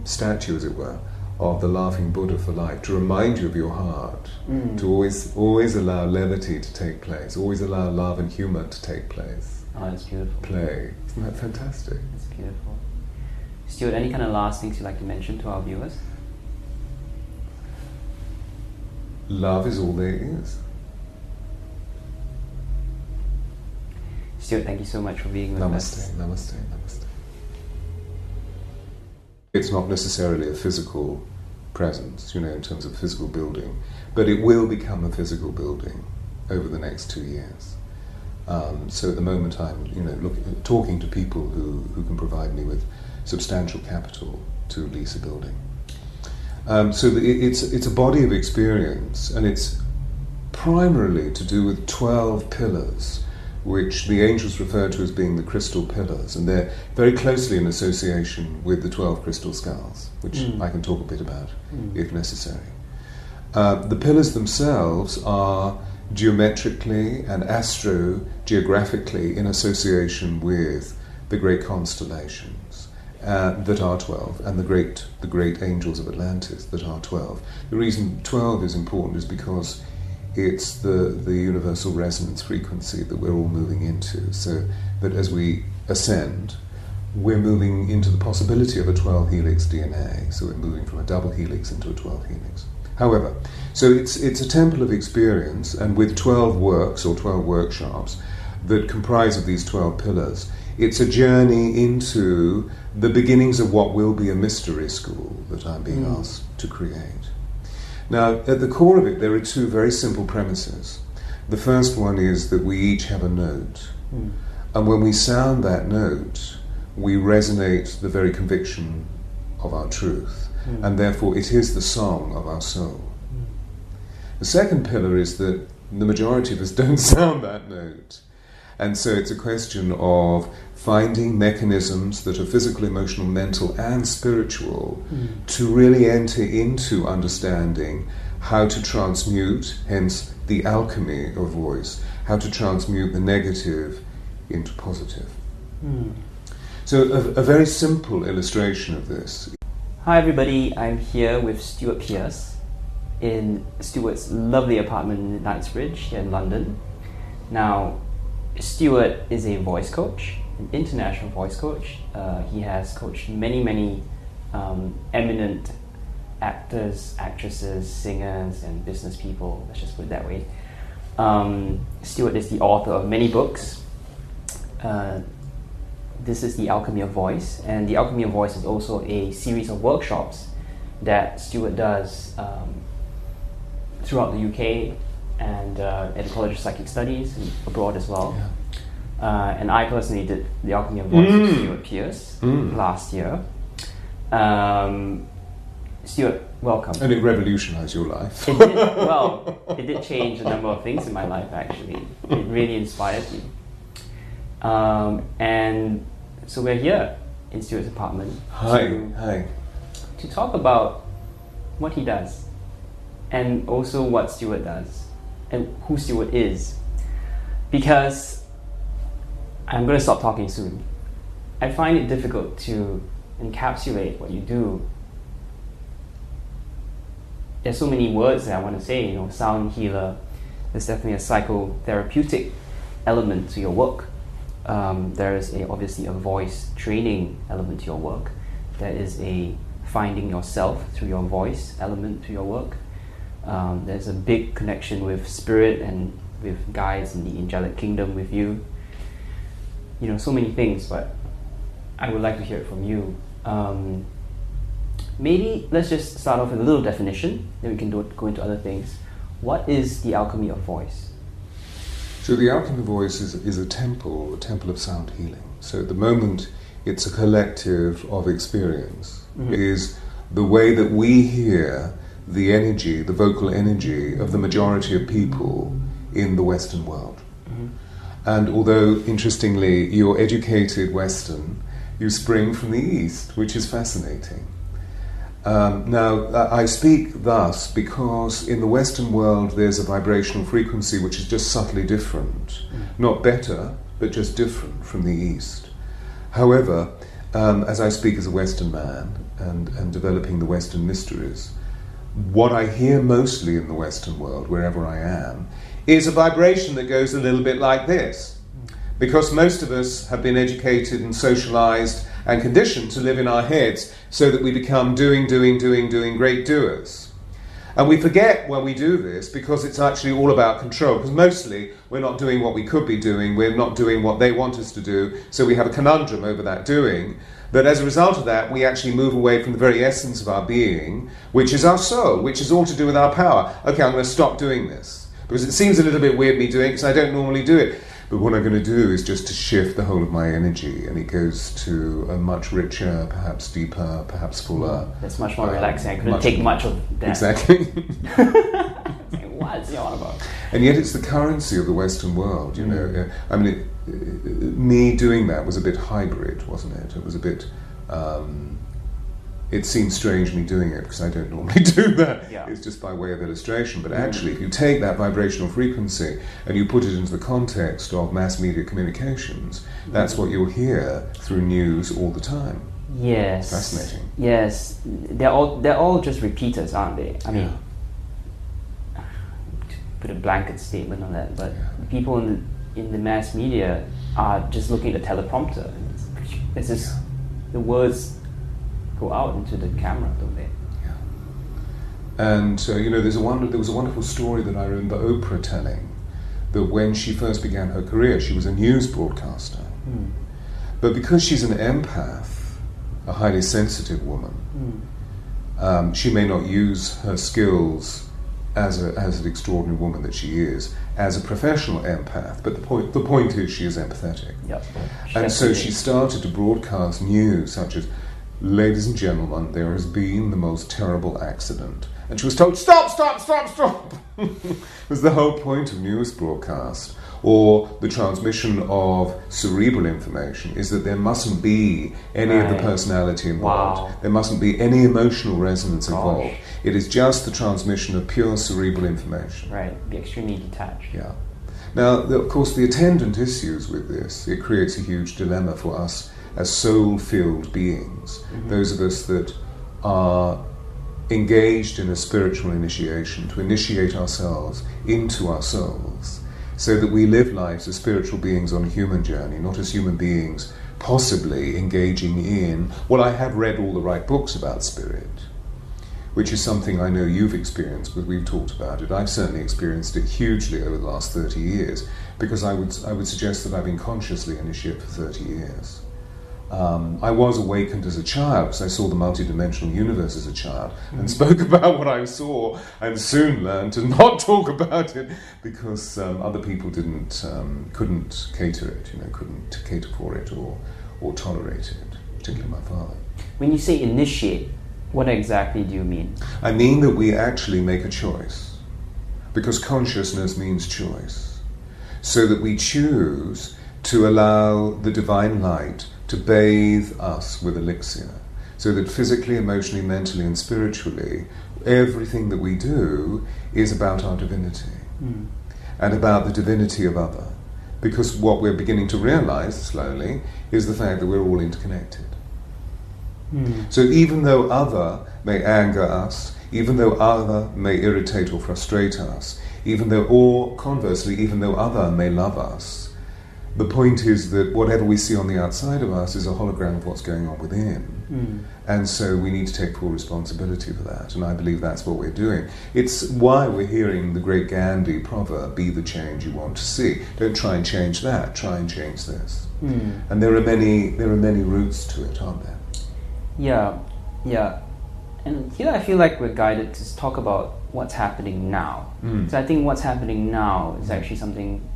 statue, as it were, of the laughing Buddha for life, to remind you of your heart, to always allow levity to take place, always allow love and humour to take place. Oh, that's beautiful. Play. Isn't that fantastic? That's beautiful. Stewart, any kind of last things you'd like to mention to our viewers? Love is all there is. Stewart, thank you so much for being with us. Namaste. It's not necessarily a physical presence, in terms of physical building, but it will become a physical building over the next 2 years. So at the moment I'm, talking to people who can provide me with substantial capital to lease a building. So it's a body of experience, and it's primarily to do with 12 pillars, which the angels refer to as being the crystal pillars, and they're very closely in association with the 12 crystal skulls, which I can talk a bit about if necessary. The pillars themselves are geometrically and astro-geographically in association with the great constellations that are 12, and the great angels of Atlantis that are 12. The reason 12 is important is because it's the universal resonance frequency that we're all moving into, so that as we ascend, we're moving into the possibility of a 12 helix DNA, so we're moving from a double helix into a 12 helix. However, so it's a temple of experience, and with 12 works or 12 workshops that comprise of these 12 pillars, it's a journey into the beginnings of what will be a mystery school that I'm being asked to create. Now, at the core of it, there are two very simple premises. The first one is that we each have a note, and when we sound that note, we resonate the very conviction of our truth, and therefore it is the song of our soul. The second pillar is that the majority of us don't sound that note. And so it's a question of finding mechanisms that are physical, emotional, mental, and spiritual to really enter into understanding how to transmute, hence the alchemy of voice, how to transmute the negative into positive. So a very simple illustration of this. Hi everybody, I'm here with Stewart Pearce in Stewart's lovely apartment in Knightsbridge here in London. Now, Stewart is a voice coach, an international voice coach. He has coached many eminent actors, actresses, singers, and business people, let's just put it that way. Stewart is the author of many books. This is the Alchemy of Voice, and the Alchemy of Voice is also a series of workshops that Stewart does throughout the UK and at the College of Psychic Studies and abroad as well. Yeah. And I personally did the Alchemy of Voice with Stewart Pearce last year. Stewart, welcome. And it revolutionised your life. It did, well, it did change a number of things in my life, actually. It really inspired me. And so we're here in Stewart's apartment to talk about what he does, and also what Stewart does, and who Stewart is. Because I'm going to stop talking soon. I find it difficult to encapsulate what you do. There's so many words that I want to say, sound healer. There's definitely a psychotherapeutic element to your work. There is obviously a voice training element to your work. There is a finding yourself through your voice element to your work. There's a big connection with spirit and with guides in the angelic kingdom with you. So many things, but I would like to hear it from you. Maybe let's just start off with a little definition, then we can go into other things. What is the alchemy of voice? So the alchemy of voice is a temple of sound healing. So at the moment, it's a collective of experience. It is the way that we hear the energy, the vocal energy of the majority of people in the Western world. And although, interestingly, you're educated Western, you spring from the East, which is fascinating. Now, I speak thus because in the Western world there's a vibrational frequency which is just subtly different. Not better, but just different from the East. However, as I speak as a Western man and developing the Western mysteries, what I hear mostly in the Western world, wherever I am, is a vibration that goes a little bit like this. Because most of us have been educated and socialized and conditioned to live in our heads so that we become doing great doers. And we forget when we do this because it's actually all about control, because mostly we're not doing what we could be doing, we're not doing what they want us to do, so we have a conundrum over that doing. But as a result of that, we actually move away from the very essence of our being, which is our soul, which is all to do with our power. Okay, I'm going to stop doing this, because it seems a little bit weird me doing it, because I don't normally do it. But what I'm going to do is just to shift the whole of my energy, and it goes to a much richer, perhaps deeper, perhaps fuller. That's much more relaxing. I couldn't take much of that. Exactly. What's it all about? And yet it's the currency of the Western world, I mean, me doing that was a bit hybrid, wasn't it? It was a bit... it seems strange me doing it because I don't normally do that. Yeah. It's just by way of illustration. But actually, if you take that vibrational frequency and you put it into the context of mass media communications, that's what you'll hear through news all the time. Yes. Fascinating. Yes. They're all just repeaters, aren't they? I mean, put a blanket statement on that, but people in the mass media are just looking at the teleprompter. It's just the words go out into the camera, don't they? Yeah. And there was a wonderful story that I remember Oprah telling, that when she first began her career, she was a news broadcaster. But because she's an empath, a highly sensitive woman, she may not use her skills as an extraordinary woman that she is, as a professional empath, but the point is she is empathetic. Yep. And so she started to broadcast news such as, "Ladies and gentlemen, there has been the most terrible accident. And she was told, stop, stop, stop, stop. Was the whole point of news broadcast or the transmission of cerebral information, is that there mustn't be any of the personality involved. Wow. There mustn't be any emotional resonance Gosh. involved. It is just the transmission of pure cerebral information. Right, be extremely detached. Yeah. Now, of course, the attendant issues with this, it creates a huge dilemma for us as soul-filled beings, those of us that are engaged in a spiritual initiation, to initiate ourselves into our souls, so that we live lives as spiritual beings on a human journey, not as human beings possibly engaging in, well, I have read all the right books about spirit, which is something I know you've experienced, but we've talked about it. I've certainly experienced it hugely over the last 30 years, because I would suggest that I've been consciously initiate for 30 years. I was awakened as a child because I saw the multidimensional universe as a child and spoke about what I saw, and soon learned to not talk about it because other people couldn't cater it, couldn't cater for it or tolerate it, particularly my father. When you say initiate, what exactly do you mean? I mean that we actually make a choice, because consciousness means choice, so that we choose to allow the divine light to bathe us with elixir, so that physically, emotionally, mentally and spiritually, everything that we do is about our divinity and about the divinity of other. Because what we're beginning to realize slowly is the fact that we're all interconnected. So even though other may anger us, even though other may irritate or frustrate us, or conversely, even though other may love us, the point is that whatever we see on the outside of us is a hologram of what's going on within. And so we need to take full responsibility for that, and I believe that's what we're doing. It's why we're hearing the great Gandhi proverb, be the change you want to see. Don't try and change that, try and change this. And there are many routes to it, aren't there? Yeah. And here I feel like we're guided to talk about what's happening now. So I think what's happening now is actually something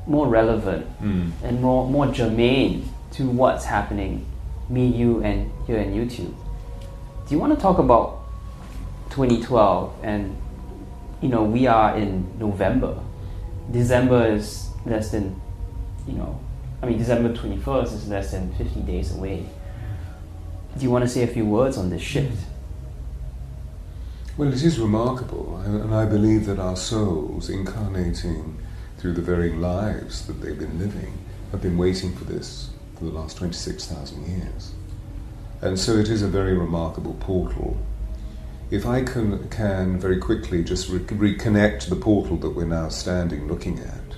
more relevant and more germane to what's happening, me, you, and here in YouTube. Do you want to talk about 2012? And we are in November. December is less than, December 21st is less than 50 days away. Do you want to say a few words on this shift? Well, it is remarkable, and I believe that our souls, incarnating through the very lives that they've been living, have been waiting for this for the last 26,000 years. And so it is a very remarkable portal. If I can very quickly just reconnect the portal that we're now standing looking at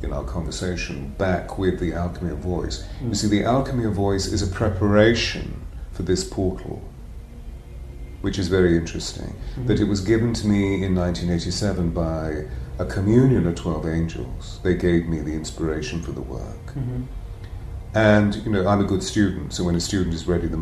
in our conversation back with the Alchemy of Voice. You see, the Alchemy of Voice is a preparation for this portal, which is very interesting. That it was given to me in 1987 by a communion of 12 angels. They gave me the inspiration for the work. And, I'm a good student, so when a student is ready, the